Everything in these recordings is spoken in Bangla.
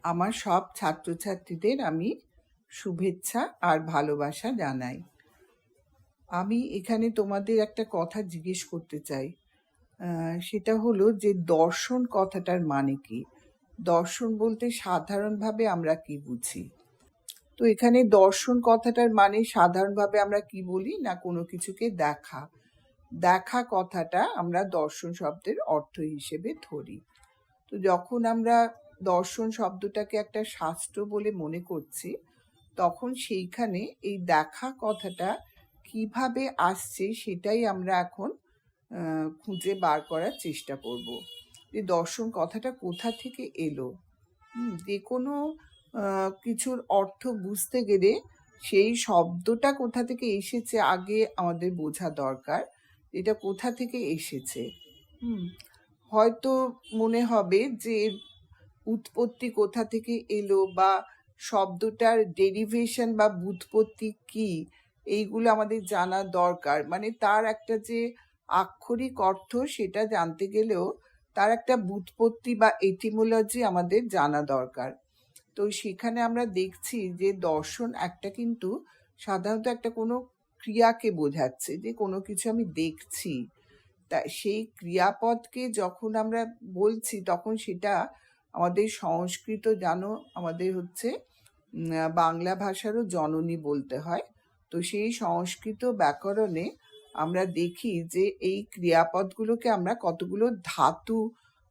আমার সব ছাত্রছাত্রীদের আমি শুভেচ্ছা আর ভালোবাসা জানাই। আমি এখানে তোমাদের একটা কথা জিজ্ঞেস করতে চাই। সেটা হলো যে দর্শন কথাটার মানে কি? দর্শন বলতে সাধারণভাবে আমরা কি বুঝি? তো এখানে দর্শন কথাটার মানে সাধারণভাবে আমরা কি বলি না, কোনো কিছুকে দেখা। দেখা কথাটা আমরা দর্শন শব্দের অর্থ হিসেবে ধরি। তো যখন আমরা দর্শন শব্দটাকে একটা শাস্ত্র বলে মনে করছি, তখন সেইখানে এই দেখা কথাটা কিভাবে আসছে সেটাই আমরা এখন খুঁজে বার করার চেষ্টা করব। যে দর্শন কথাটা কোথা থেকে এলো। যে কোনো কিছুর অর্থ বুঝতে গেলে সেই শব্দটা কোথা থেকে এসেছে আগে আমাদের বোঝা দরকার, এটা কোথা থেকে এসেছে। হয়তো মনে হবে যে উৎপত্তি কোথা থেকে এলো বা শব্দটার ডেরিভেশন বা ব্যুৎপত্তি কি, এইগুলো আমাদের জানা দরকার। মানে তার একটা যে আক্ষরিক অর্থ সেটা জানতে গেলেও তার একটা ব্যুৎপত্তি বা এটিমোলজি আমাদের জানা দরকার। তো সেখানে আমরা দেখছি যে দর্শন একটা কিন্তু সাধারণত একটা কোনো ক্রিয়াকে বোঝাচ্ছে, যে কোনো কিছু আমি দেখছি। তা সেই ক্রিয়াপদকে যখন আমরা বলছি তখন সেটা আমাদের সংস্কৃত জানো, আমাদের হচ্ছে বাংলা ভাষারও জননী বলতে হয়। তো সেই সংস্কৃত ব্যাকরণে আমরা দেখি যে এই ক্রিয়াপদগুলোকে আমরা কতগুলো ধাতু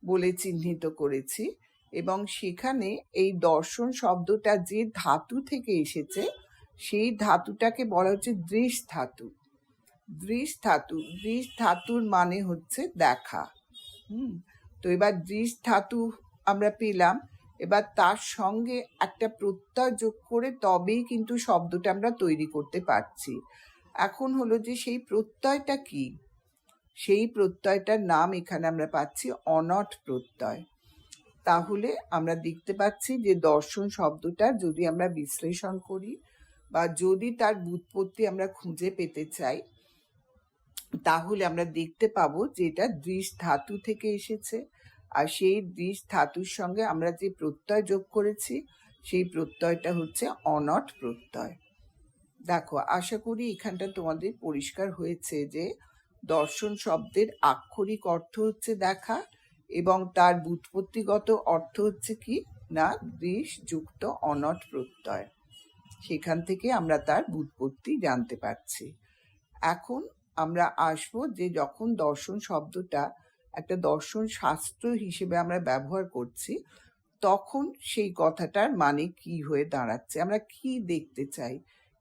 বলে চিহ্নিত করেছি, এবং সেখানে এই দর্শন শব্দটা যে ধাতু থেকে এসেছে সেই ধাতুটাকে বলা হচ্ছে দৃশ ধাতু। দৃশ ধাতু, দৃশ ধাতুর মানে হচ্ছে দেখা। তো এবার দৃশ ধাতু আমরা পেলাম, এবার তার সঙ্গে একটা প্রত্যয় যোগ করে তবেই কিন্তু শব্দটা আমরা তৈরি করতে পারছি। এখন হলো যে সেই প্রত্যয়টা কি, সেই প্রত্যয়টার নাম এখানে আমরা পাচ্ছি অনট প্রত্যয়। তাহলে আমরা দেখতে পাচ্ছি যে দর্শন শব্দটা যদি আমরা বিশ্লেষণ করি বা যদি তার ব্যুৎপত্তি আমরা খুঁজে পেতে চাই, তাহলে আমরা দেখতে পাবো যে এটা দৃশ ধাতু থেকে এসেছে। আর সেই দৃশ ধাতুর সঙ্গে আমরা যে প্রত্যয় যোগ করেছি সেই প্রত্যয়টা হচ্ছে অনট প্রত্যয়। দেখো, আশা করি এখানটা তোমাদের পরিষ্কার হয়েছে যে দর্শন শব্দের আক্ষরিক অর্থ হচ্ছে দেখা, এবং তার ব্যুৎপত্তিগত অর্থ হচ্ছে কি না দৃশ যুক্ত অনট প্রত্যয়। সেখান থেকে আমরা তার ব্যুৎপত্তি জানতে পারছি। এখন আমরা আসবো যে যখন দর্শন শব্দটা একটা দর্শন শাস্ত্র হিসেবে আমরা ব্যবহার করছি, তখন সেই কথাটার মানে কি হয়ে দাঁড়াচ্ছে। আমরা কি দেখতে চাই,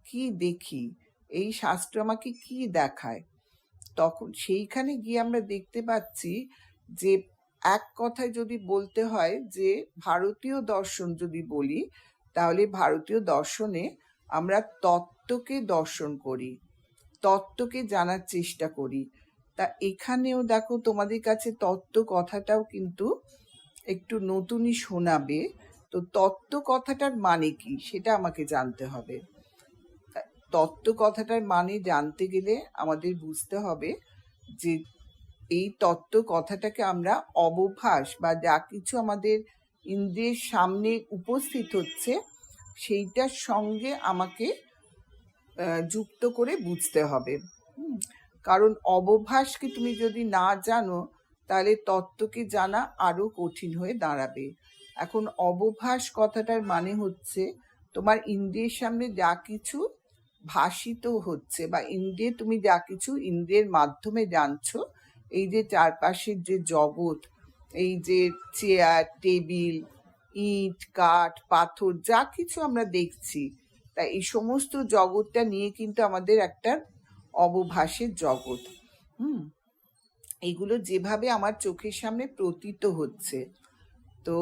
কি দেখি, এই শাস্ত্র আমাকে কি দেখায়, তখন সেইখানে গিয়ে আমরা দেখতে পাচ্ছি যে এক কথায় যদি বলতে হয় যে ভারতীয় দর্শন যদি বলি, তাহলে ভারতীয় দর্শনে আমরা তত্ত্বকে দর্শন করি, তত্ত্বকে জানার চেষ্টা করি। তা এখানেও দেখো তোমাদের কাছে তত্ত্ব কথাটাও কিন্তু একটু নতুনই শোনাবে। তো তত্ত্ব কথাটার মানে কি সেটা আমাকে জানতে হবে। তত্ত্ব কথাটার মানে জানতে গেলে আমাদের বুঝতে হবে যে এই তত্ত্ব কথাটাকে আমরা অবভাস বা যা কিছু আমাদের ইন্দ্রিয়ের সামনে উপস্থিত হচ্ছে সেইটার সঙ্গে আমাকে যুক্ত করে বুঝতে হবে। কারণ অবভাসকে তুমি যদি না জানো তাহলে তত্ত্বকে জানা আরো কঠিন হয়ে দাঁড়াবে। এখন অবভাস কথাটার মানে হচ্ছে তোমার ইন্দ্রিয়ের সামনে যা কিছু ভাসিত হচ্ছে বা ইন্দ্রিয়ে তুমি যা কিছু ইন্দ্রিয়ের মাধ্যমে জানছো, এই যে চারপাশের যে জগৎ, এই যে চেয়ার টেবিল ইট কাঠ পাথর যা কিছু আমরা দেখছি, তা এই সমস্ত জগৎটা নিয়ে কিন্তু আমাদের একটা অবভাসের জগৎ। এগুলো যেভাবে আমার চোখের সামনে প্রতীত হচ্ছে, তো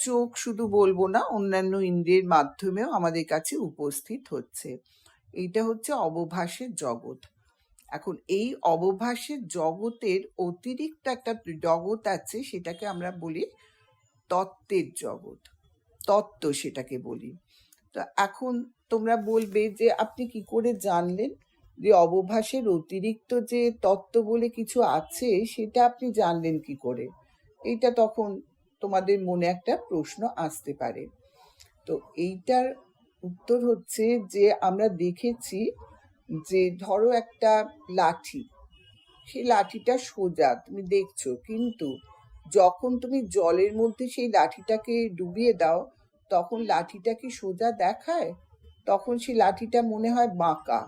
চোখ শুধু বলবো না, অন্যান্য ইন্দ্রিয়ের মাধ্যমেও আমাদের কাছে উপস্থিত হচ্ছে, এইটা হচ্ছে অবভাসের জগৎ। এখন এই অবভাসের জগতের অতিরিক্ত একটা জগৎ আছে, সেটাকে আমরা বলি তত্ত্বের জগৎ, তত্ত্ব সেটাকে বলি। তো এখন তোমরা বলবে যে আপনি কি করে জানলেন যে অবভাসের অতিরিক্ত যে তত্ত্ব বলে কিছু আছে, সেটা আপনি জানলেন কি করে? এইটা তখন তোমাদের মনে একটা প্রশ্ন আসতে পারে। তো এইটার উত্তর হচ্ছে যে আমরা দেখেছি যে ধরো একটা লাঠি, সেই লাঠিটা সোজা তুমি দেখছো, কিন্তু যখন তুমি জলের মধ্যে সেই লাঠিটাকে ডুবিয়ে দাও তখন লাঠিটা কি সোজা দেখায়? তখন সেই লাঠিটা মনে হয় বাঁকা।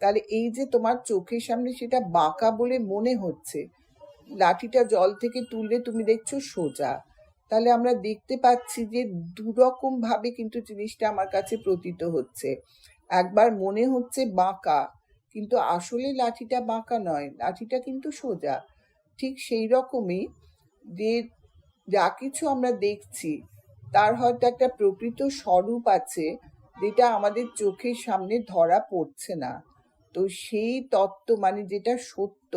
তাহলে এই যে তোমার চোখের সামনে সেটা বাঁকা বলে মনে হচ্ছে, লাঠিটা জল থেকে তুললে তুমি দেখছো সোজা। তাহলে আমরা দেখতে পাচ্ছি যে দুরকম ভাবে কিন্তু জিনিসটা আমার কাছে প্রতীত হচ্ছে। একবার মনে হচ্ছে বাঁকা, কিন্তু আসলে লাঠিটা বাঁকা নয়, লাঠিটা কিন্তু সোজা। ঠিক সেই রকমই যে যা কিছু আমরা দেখছি তার হয়তো একটা প্রকৃত স্বরূপ আছে যেটা আমাদের চোখের সামনে ধরা পড়ছে না। তো সেই তত্ত্ব মানে যেটা সত্য,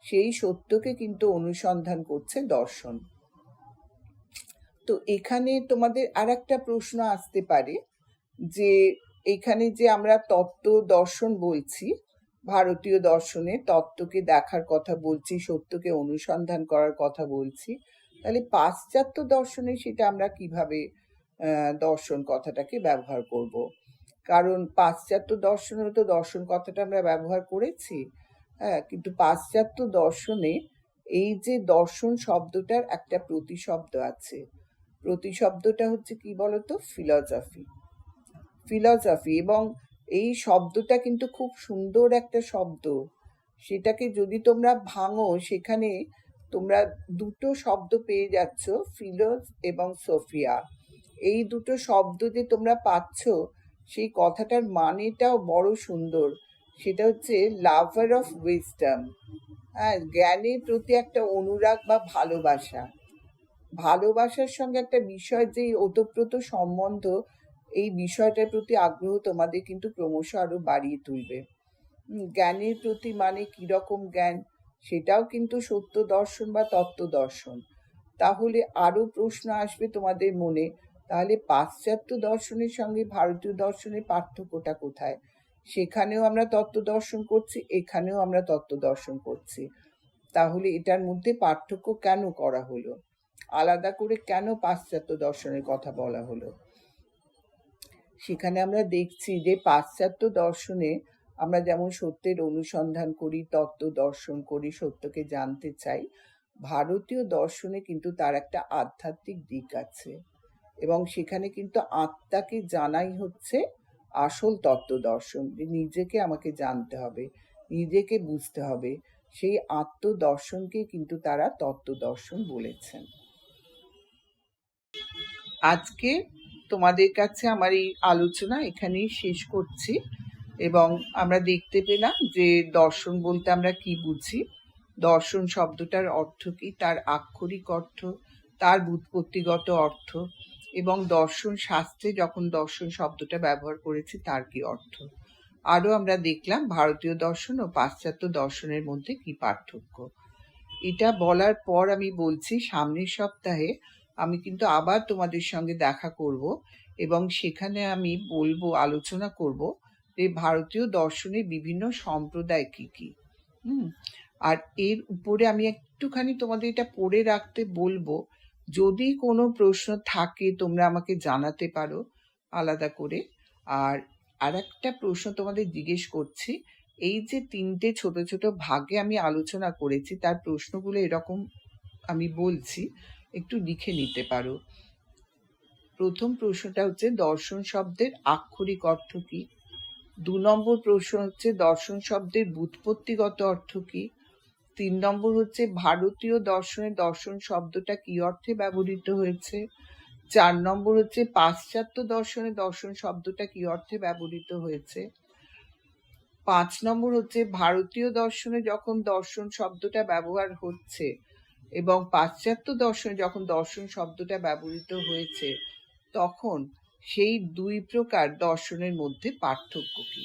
সেই সত্যকে কিন্তু অনুসন্ধান করছে দর্শন। তো এখানে তোমাদের আর একটা প্রশ্ন আসতে পারে যে এখানে যে আমরা তত্ত্ব দর্শন বলছি, ভারতীয় দর্শনে তত্ত্বকে দেখার কথা বলছি, সত্যকে অনুসন্ধান করার কথা বলছি, তাহলে পাশ্চাত্য দর্শনে সেটা আমরা কিভাবে দর্শন কথাটাকে ব্যবহার করব? কারণ পাশ্চাত্য দর্শনেও তো দর্শন কথাটা আমরা ব্যবহার করেছি, হ্যাঁ, কিন্তু পাশ্চাত্য দর্শনে এই যে দর্শন শব্দটার একটা প্রতিশব্দ আছে। প্রতিশব্দটা হচ্ছে কি বলতো? ফিলসফি। ফিলসফি, এবং এই শব্দটা কিন্তু খুব সুন্দর একটা শব্দ। সেটাকে যদি তোমরা ভাঙো সেখানে তোমরা দুটো শব্দ পেয়ে যাচ্ছ, ফিলোস এবং সোফিয়া। এই দুটো শব্দ যে তোমরা পাচ্ছ সেই কথাটার মানেটাও বড় সুন্দর। সেটা হচ্ছে লাভার অফ উইজডম, হ্যাঁ, জ্ঞানের প্রতি একটা অনুরাগ বা ভালোবাসা। ভালোবাসার সঙ্গে একটা বিষয় যে ওতপ্রোত সম্বন্ধ, এই বিষয়টার প্রতি আগ্রহ তোমাদের কিন্তু ক্রমশ আরো বাড়িয়ে তুলবে। জ্ঞানের প্রতি মানে কিরকম জ্ঞান, সেটাও কিন্তু সত্য দর্শন বা তত্ত্ব দর্শন। তাহলে আরো প্রশ্ন আসবে তোমাদের মনে, তাহলে পাশ্চাত্য দর্শনের সঙ্গে ভারতীয় দর্শনের পার্থক্যটা কোথায়? সেখানেও আমরা তত্ত্ব দর্শন করছি, এখানেও আমরা তত্ত্ব দর্শন করছি, তাহলে এটার মধ্যে পার্থক্য কেন করা হলো? আলাদা করে কেন পাশ্চাত্য দর্শনের কথা বলা হলো? সেখানে আমরা দেখছি যে পাশ্চাত্য দর্শনে আমরা যেমন সত্যের অনুসন্ধান করি, তত্ত্ব দর্শন করি, সত্যকে জানতে চাই, ভারতীয় দর্শনে কিন্তু তার একটা আধ্যাত্মিক দিক আছে, এবং সেখানে কিন্তু আত্মাকে জানাই হচ্ছে আসল তত্ত্ব দর্শন। যে নিজেকে আমাকে জানতে হবে, নিজেকে বুঝতে হবে, সেই আত্মদর্শনকে কিন্তু তারা তত্ত্ব দর্শন বলেছেন। আজকে তোমাদের কাছে আমার এই আলোচনা এখানেই শেষ করছি, এবং আমরা দেখতে পেলাম যে দর্শন বলতে আমরা কি বুঝি, দর্শন শব্দটার অর্থ কি, তার আক্ষরিক অর্থ, তার ব্যুৎপত্তিগত অর্থ, এবং দর্শন শাস্ত্রে যখন দর্শন শব্দটা ব্যবহার করেছি তার কি অর্থ। আরো আমরা দেখলাম ভারতীয় দর্শন ও পাশ্চাত্য দর্শনের মধ্যে কি পার্থক্য। এটা বলার পর আমি বলছি সামনের সপ্তাহে আমি কিন্তু আবার তোমাদের সঙ্গে দেখা করব, এবং সেখানে আমি বলবো, আলোচনা করব যে ভারতীয় দর্শনের বিভিন্ন সম্প্রদায় কি কি। আর এর উপরে আমি একটুখানি তোমাদের এটা পড়ে রাখতে বলবো, যদি কোনো প্রশ্ন থাকে তোমরা আমাকে জানাতে পারো আলাদা করে। আর একটা প্রশ্ন তোমাদের জিজ্ঞেস করছি, এই যে তিনটে ছোট ছোট ভাগে আমি আলোচনা করেছি তার প্রশ্নগুলো এরকম আমি বলছি, একটু লিখে নিতে পারো। প্রথম প্রশ্নটা হচ্ছে দর্শন শব্দের আক্ষরিক অর্থ কি। 2 নম্বর প্রশ্ন হচ্ছে দর্শন শব্দের ব্যুৎপত্তিগত অর্থ কি। 3 নম্বর হচ্ছে ভারতীয় দর্শনে দর্শন শব্দটা কি অর্থে ব্যবহৃত হয়েছে। 4 নম্বর হচ্ছে পাশ্চাত্য দর্শনে দর্শন শব্দটা কি অর্থে ব্যবহৃত হয়েছে। 5 নম্বর হচ্ছে ভারতীয় দর্শনে যখন দর্শন শব্দটা ব্যবহার হচ্ছে এবং পাশ্চাত্য দর্শনে যখন দর্শন শব্দটা ব্যবহৃত হয়েছে তখন সেই দুই প্রকার দর্শনের মধ্যে পার্থক্য কি।